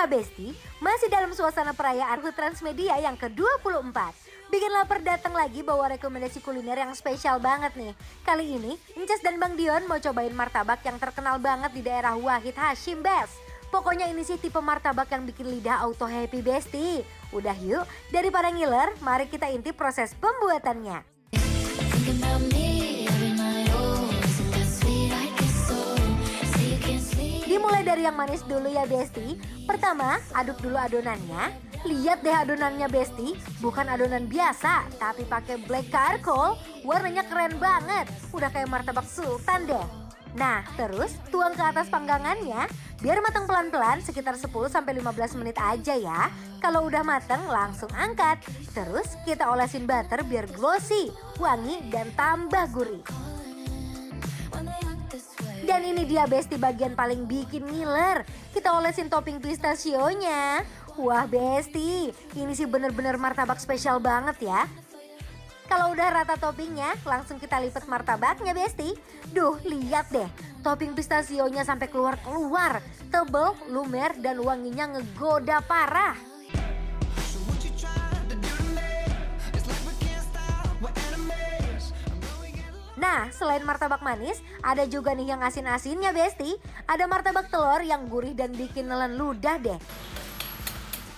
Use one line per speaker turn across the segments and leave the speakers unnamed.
Nah Besti, masih dalam suasana perayaan HUT Transmedia yang ke-24. Bikin lapar datang lagi bawa rekomendasi kuliner yang spesial banget nih. Kali ini, Incas dan Bang Dion mau cobain martabak yang terkenal banget di daerah Wahid Hashim Bes. Pokoknya ini sih tipe martabak yang bikin lidah auto happy Besti. Udah yuk, daripada ngiler, mari kita intip proses pembuatannya. Dimulai dari yang manis dulu ya Besti. Pertama, aduk dulu adonannya. Lihat deh adonannya Besti, bukan adonan biasa, tapi pakai black charcoal. Warnanya keren banget, udah kayak martabak sultan deh. Nah, terus tuang ke atas panggangannya, biar matang pelan-pelan sekitar 10-15 menit aja ya. Kalau udah matang langsung angkat. Terus kita olesin butter biar glossy, wangi dan tambah gurih. Dan ini dia Besti bagian paling bikin ngiler. Kita olesin topping pistachio-nya. Wah Besti, ini sih bener-bener martabak spesial banget ya. Kalau udah rata toppingnya, langsung kita lipat martabaknya Besti. Duh, lihat deh, topping pistachio-nya sampai keluar-keluar. Tebel, lumer, dan wanginya ngegoda parah. Nah, selain martabak manis, ada juga nih yang asin-asinnya Besti. Ada martabak telur yang gurih dan bikin nelen ludah deh.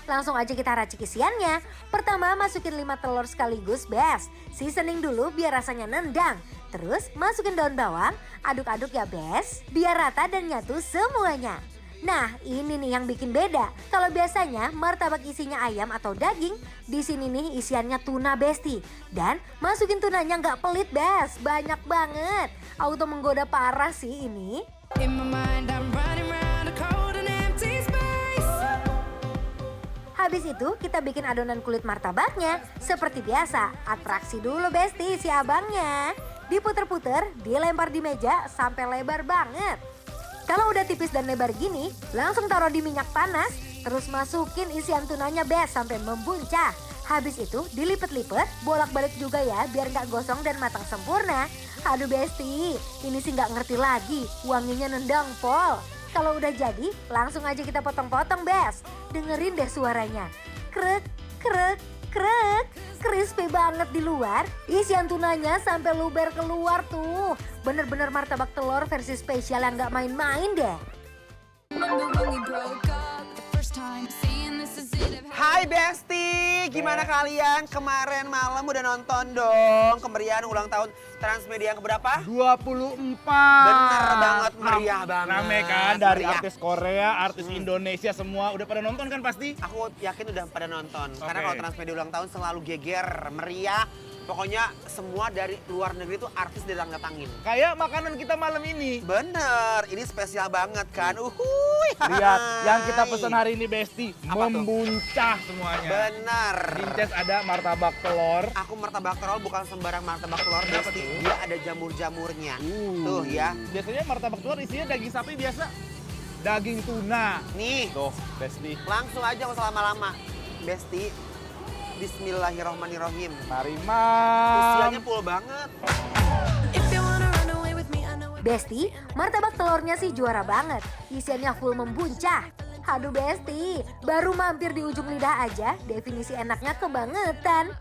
Langsung aja kita racik isiannya. Pertama masukin 5 telur sekaligus Bes. Seasoning dulu biar rasanya nendang. Terus masukin daun bawang, aduk-aduk ya Bes. Biar rata dan nyatu semuanya. Nah ini nih yang bikin beda. Kalau biasanya martabak isinya ayam atau daging, di sini nih isiannya tuna Besti. Dan masukin tunanya nggak pelit Bes, banyak banget. Auto menggoda parah sih ini. Habis itu kita bikin adonan kulit martabaknya. Seperti biasa, atraksi dulu Besti si abangnya. Diputer-puter, dilempar di meja sampai lebar banget. Kalau udah tipis dan lebar gini, langsung taruh di minyak panas. Terus masukin isian tunanya Bes sampai membuncah. Habis itu dilipet-lipet, bolak-balik juga ya biar nggak gosong dan matang sempurna. Aduh Besti, ini sih nggak ngerti lagi, wanginya nendang pol. Kalau udah jadi, langsung aja kita potong-potong Bes. Dengerin deh suaranya. Krek, krek, krek. Crispy banget di luar. Isian tunanya sampai luber keluar tuh. Bener-bener martabak telur versi spesial yang gak main-main deh.
Hai Besti, gimana kalian? Kemarin malam udah nonton dong kemeriahan ulang tahun Transmedia yang keberapa?
24.
Bener banget, meriah banget.
Rame kan dari
Meriah.
artis Korea, artis Indonesia semua udah pada nonton kan pasti?
Aku yakin udah pada nonton. Karena
Oke.
kalau Transmedia ulang tahun selalu geger, meriah. Pokoknya semua dari luar negeri tuh artis datang-datangin.
Kayak makanan kita malam ini.
Bener, ini spesial banget kan. Uhuy.
Lihat, yang kita pesan hari ini Besti,
Apa tuh?
membuncah semuanya.
Bener.
Di Inces ada martabak telur.
Aku martabak telur bukan sembarang martabak telur,
Kenapa
Besti.
tuh?
Dia ada jamur-jamurnya. Tuh ya.
Biasanya martabak telur isinya daging sapi biasa. Daging tuna.
Nih,
Tuh, Besti.
langsung aja nggak usah lama-lama. Besti, bismillahirrohmanirrohim.
Mari, Mam.
Isiannya full banget.
Besti, martabak telurnya sih juara banget. Isiannya full membuncah. Aduh Besti, baru mampir di ujung lidah aja, definisi enaknya kebangetan.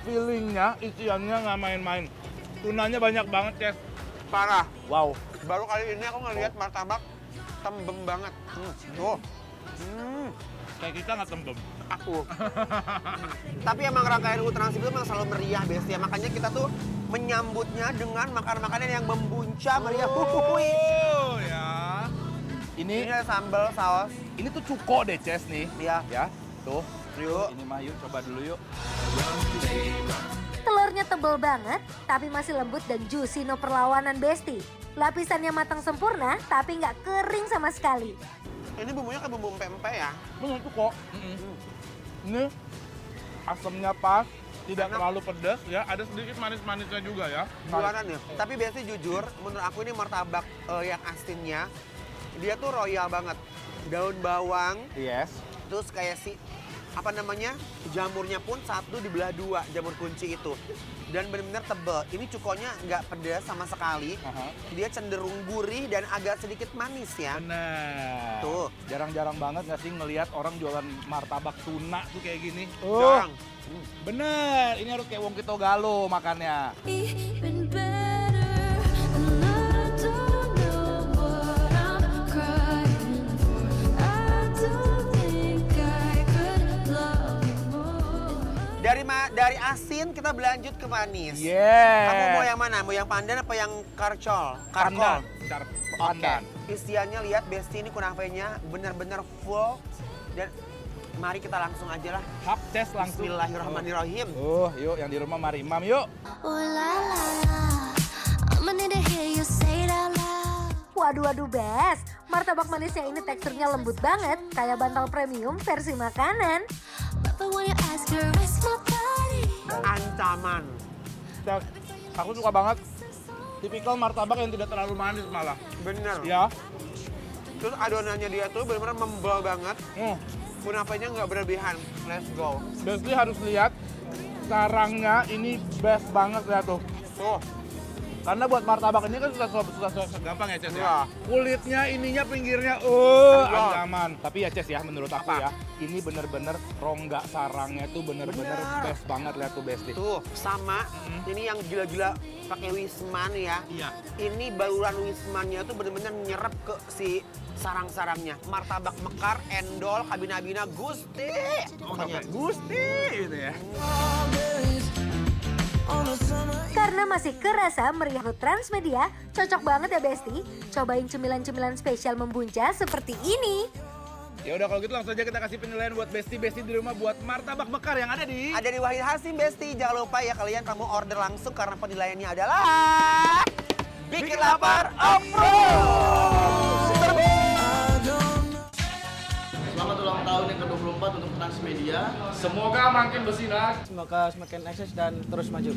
Feelingnya, isiannya nggak main-main. Tunanya banyak banget, Ces.
Parah.
Wow.
Baru kali ini aku ngeliat martabak tembem banget. Tuh.
Kayak kita nggak tembem.
Aku. Tapi emang rangkaian HUT Trans itu memang selalu meriah, Besti. Makanya kita tuh menyambutnya dengan makanan-makanan yang membuncah meriah. Huhuhui.
Oh, ya.
Ini
Ini
ada sambal, saus.
ini tuh cuko deh, Ces nih.
Iya.
Ya, tuh.
Yuk.
Ini mah yuk coba dulu yuk.
Telurnya tebel banget, tapi masih lembut dan juicy no perlawanan Besti. Lapisannya matang sempurna, tapi nggak kering sama sekali.
Ini bumbunya kayak bumbu pempek ya.
Bener cuko. Ini asamnya pas, tidak
Enak.
terlalu pedas ya. Ada sedikit manis-manisnya juga ya.
Buanan ya. Tapi Besti jujur, menurut aku ini martabak yang asinnya, dia tuh royal banget. Daun bawang,
Yes.
terus kayak si apa namanya, jamurnya pun satu dibelah dua, jamur kunci itu. Dan benar-benar tebel. Ini cukonya nggak pedas sama sekali. Dia cenderung gurih dan agak sedikit manis ya.
Bener.
Tuh.
Jarang-jarang banget nggak sih ngelihat orang jualan martabak tuna tuh kayak gini?
Jarang.
Bener, ini harus kayak Wong Kito Galo makannya.
Even better, and I don't know what I'm crying for. I don't think I could love you more.
Dari asin kita berlanjut ke manis.
Yeah.
Kamu mau yang mana? Mau yang pandan apa yang karcol?
Pandan.
Oke.
Pandan.
Isiannya lihat Besti ini kunafenya benar-benar full dan mari kita langsung aja lah.
Hap tes langsung.
Bismillahirrahmanirrahim.
Yuk yang di rumah mari imam yuk.
Oh la la la, I'ma need to hear you say it out loud.
Waduh Bes, martabak manisnya ini teksturnya lembut banget, kayak bantal premium versi makanan.
But when you ask her, it's my body.
Ancaman.
Cek, aku suka banget tipikal martabak yang tidak terlalu manis malah.
Bener.
Ya.
Terus adonannya dia tuh benar-benar membel banget. Kunafanya nggak berlebihan. Let's go.
Besti harus lihat sarangnya ini best banget ya tuh.
Tuh.
Karena buat martabak ini kan susah gampang ya Ces
Iya.
ya. Kulitnya, ininya, pinggirnya,
Iya.
ancaman. Tapi ya Ces ya menurut aku
Apa?
ya, ini bener-bener rongga sarangnya tuh bener-bener
Bener.
best banget lihat tuh Besti.
Tuh, sama. Ini yang gila-gila pakai Wisman ya.
Iya.
Ini baluran Wismannya tuh bener-bener nyerap ke si sarang-sarangnya. Martabak mekar, endol, kabina-bina, Gusti. Pokoknya.
Gusti gitu ya.
Karena masih kerasa meriah Transmedia, cocok banget ya Besti. Cobain cemilan-cemilan spesial membunca seperti ini.
Ya udah kalau gitu langsung aja kita kasih penilaian buat Besti di rumah buat martabak mekar yang ada di
Ada di Wahid Hasim, Besti. Jangan lupa ya kalian kamu order langsung karena penilaiannya adalah bikin lapar off-road.
Selamat ulang tahun yang ke-24 untuk Transmedia.
Semoga makin bersinar.
Semoga semakin eksis dan terus maju.